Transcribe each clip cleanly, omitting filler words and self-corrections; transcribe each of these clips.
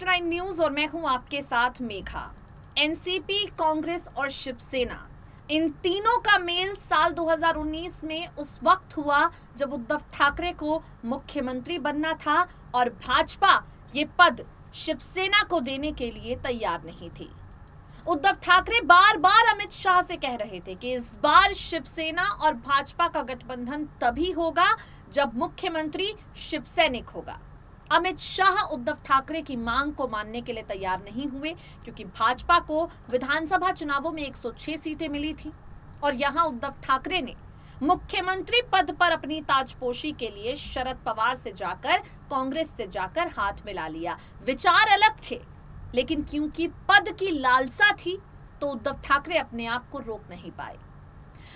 Next 9 news और मैं हूं आपके साथ मेघा। एनसीपी, कांग्रेस और शिवसेना, इन तीनों का मेल साल 2019 में उस वक्त हुआ जब उद्धव ठाकरे को मुख्यमंत्री बनना था और भाजपा ये पद शिवसेना को देने के लिए तैयार नहीं थी। उद्धव ठाकरे बार बार अमित शाह से कह रहे थे कि इस बार शिवसेना और भाजपा का गठबंधन तभी होगा जब मुख्यमंत्री शिवसैनिक होगा। अमित शाह उद्धव ठाकरे की मांग को मानने के लिए तैयार नहीं हुए क्योंकि भाजपा को विधानसभा चुनावों में 106 सीटें मिली थी और यहां उद्धव ठाकरे ने मुख्यमंत्री पद पर अपनी ताजपोशी के लिए शरद पवार से जाकर, कांग्रेस से जाकर हाथ मिला लिया। विचार अलग थे, लेकिन क्योंकि पद की लालसा थी तो उद्धव ठाकरे अपने आप को रोक नहीं पाए।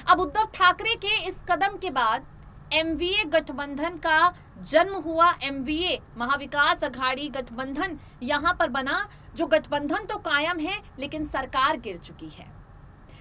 अब उद्धव ठाकरे के इस कदम के बाद एमवीए गठबंधन का जन्म हुआ। एमवीए महाविकास अघाड़ी गठबंधन यहां पर बना, जो गठबंधन तो कायम है लेकिन सरकार गिर चुकी है।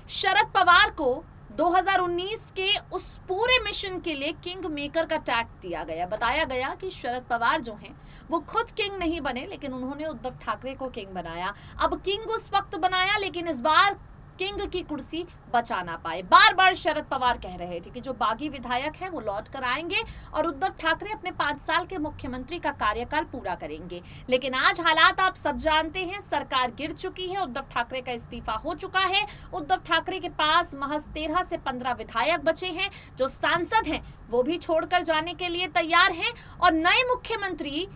शरद पवार को 2019 के उस पूरे मिशन के लिए किंग मेकर का टैग दिया गया। बताया गया कि शरद पवार जो हैं वो खुद किंग नहीं बने, लेकिन उन्होंने उद्धव ठाकरे को किंग बनाया। अब किंग उस वक्त बनाया, लेकिन इस बार किंग की कुर्सी बचा ना पाए। बार बार शरद पवार कह रहे थे कि जो बागी विधायक हैं वो लौट कर आएंगे और उद्धव ठाकरे अपने 5 साल के मुख्यमंत्री का कार्यकाल पूरा करेंगे। लेकिन आज हालात आप सब जानते हैं, सरकार गिर चुकी है, उद्धव ठाकरे का इस्तीफा हो चुका है। उद्धव ठाकरे के पास महज 13 से 15 विधायक बचे हैं। जो सांसद हैं वो भी छोड़कर जाने के लिए तैयार हैं और नए मुख्यमंत्री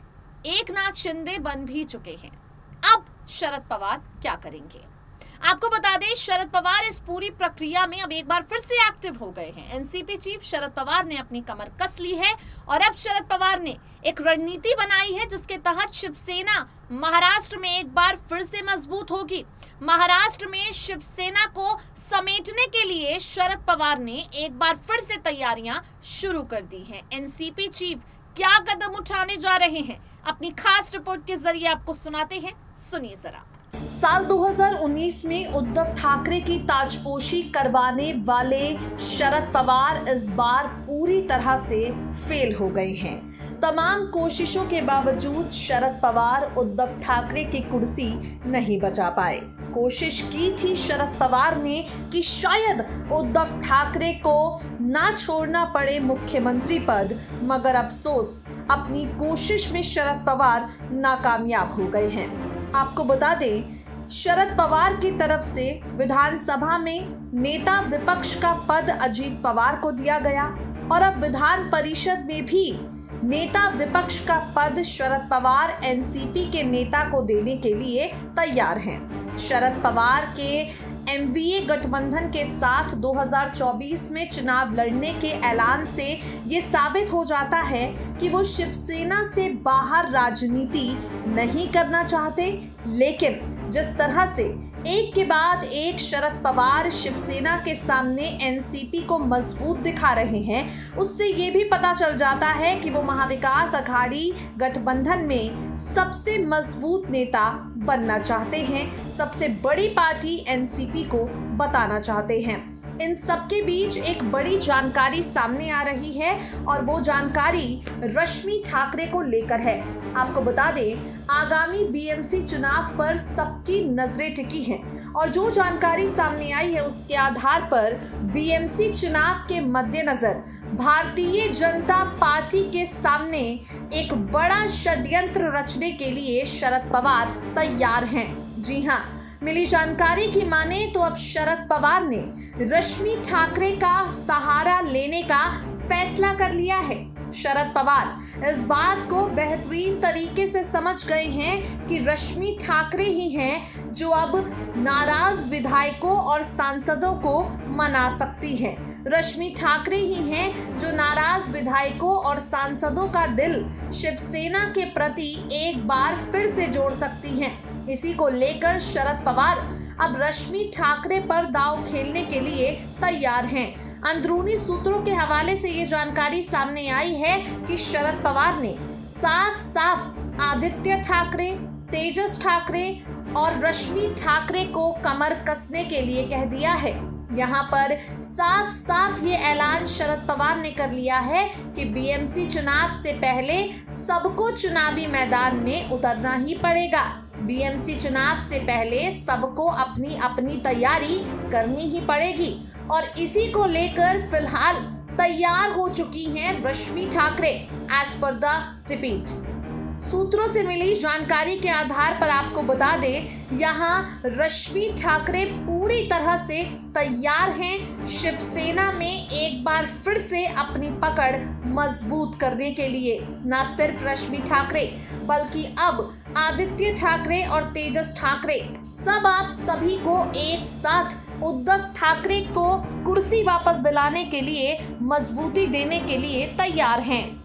एकनाथ शिंदे बन भी चुके हैं। अब शरद पवार क्या करेंगे? आपको बता दें, शरद पवार इस पूरी प्रक्रिया में अब एक बार फिर से एक्टिव हो गए हैं। एनसीपी चीफ शरद पवार ने अपनी कमर कस ली है और अब शरद पवार ने एक रणनीति बनाई है जिसके तहत शिवसेना महाराष्ट्र में एक बार फिर से मजबूत होगी। महाराष्ट्र में शिवसेना को समेटने के लिए शरद पवार ने एक बार फिर से तैयारियां शुरू कर दी हैं। एनसीपी चीफ क्या कदम उठाने जा रहे हैं, अपनी खास रिपोर्ट के जरिए आपको सुनाते हैं, सुनिए जरा। साल 2019 में उद्धव ठाकरे की ताजपोशी करवाने वाले शरद पवार इस बार पूरी तरह से फेल हो गए हैं। तमाम कोशिशों के बावजूद शरद पवार उद्धव ठाकरे की कुर्सी नहीं बचा पाए। कोशिश की थी शरद पवार ने कि शायद उद्धव ठाकरे को ना छोड़ना पड़े मुख्यमंत्री पद, मगर अफसोस अपनी कोशिश में शरद पवार नाकामयाब हो गए हैं। आपको बता दें, शरद पवार की तरफ से विधानसभा में नेता विपक्ष का पद अजीत पवार को दिया गया और अब विधान परिषद में भी नेता विपक्ष का पद शरद पवार एनसीपी के नेता को देने के लिए तैयार हैं। शरद पवार के एमवीए गठबंधन के साथ 2024 में चुनाव लड़ने के ऐलान से ये साबित हो जाता है कि वो शिवसेना से बाहर राजनीति नहीं करना चाहते, लेकिन जिस तरह से एक के बाद एक शरद पवार शिवसेना के सामने एनसीपी को मजबूत दिखा रहे हैं, उससे ये भी पता चल जाता है कि वो महाविकास अघाड़ी गठबंधन में सबसे मजबूत नेता बनना चाहते हैं, सबसे बड़ी पार्टी एनसीपी को बताना चाहते हैं। इन सबके बीच एक बड़ी जानकारी सामने आ रही है और वो जानकारी रश्मि ठाकरे को लेकर है। आपको बता दें, आगामी बीएमसी चुनाव पर सबकी नजरें टिकी हैं और जो जानकारी सामने आई है उसके आधार पर बीएमसी चुनाव के मद्देनजर भारतीय जनता पार्टी के सामने एक बड़ा षड्यंत्र रचने के लिए शरद पवार तैयार हैं। जी हाँ, मिली जानकारी की माने तो अब शरद पवार ने रश्मि ठाकरे का सहारा लेने का फैसला कर लिया है। शरद पवार इस बात को बेहतरीन तरीके से समझ गए हैं कि रश्मि ठाकरे ही हैं जो अब नाराज विधायकों और सांसदों को मना सकती हैं। रश्मि ठाकरे ही हैं जो नाराज विधायकों और सांसदों का दिल शिवसेना के प्रति एक बार फिर से जोड़ सकती हैं। इसी को लेकर शरद पवार अब रश्मि ठाकरे पर दांव खेलने के लिए तैयार हैं। अंदरूनी सूत्रों के हवाले से ये जानकारी सामने आई है कि शरद पवार ने साफ साफ आदित्य ठाकरे, तेजस ठाकरे और रश्मि ठाकरे को कमर कसने के लिए कह दिया है। यहाँ पर साफ साफ ये ऐलान शरद पवार ने कर लिया है कि बीएमसी चुनाव से पहले सबको चुनावी मैदान में उतरना ही पड़ेगा। बीएमसी चुनाव से पहले सबको अपनी अपनी तैयारी करनी ही पड़ेगी और इसी को लेकर फिलहाल तैयार हो चुकी हैं Rashmi Thackeray. As per the report, सूत्रों से मिली जानकारी के आधार पर आपको बता दें, यहाँ रश्मि ठाकरे पूरी तरह से तैयार हैं शिवसेना में एक बार फिर से अपनी पकड़ मजबूत करने के लिए। न सिर्फ रश्मि ठाकरे बल्कि अब आदित्य ठाकरे और तेजस ठाकरे सब आप सभी को एक साथ उद्धव ठाकरे को कुर्सी वापस दिलाने के लिए, मजबूती देने के लिए तैयार हैं।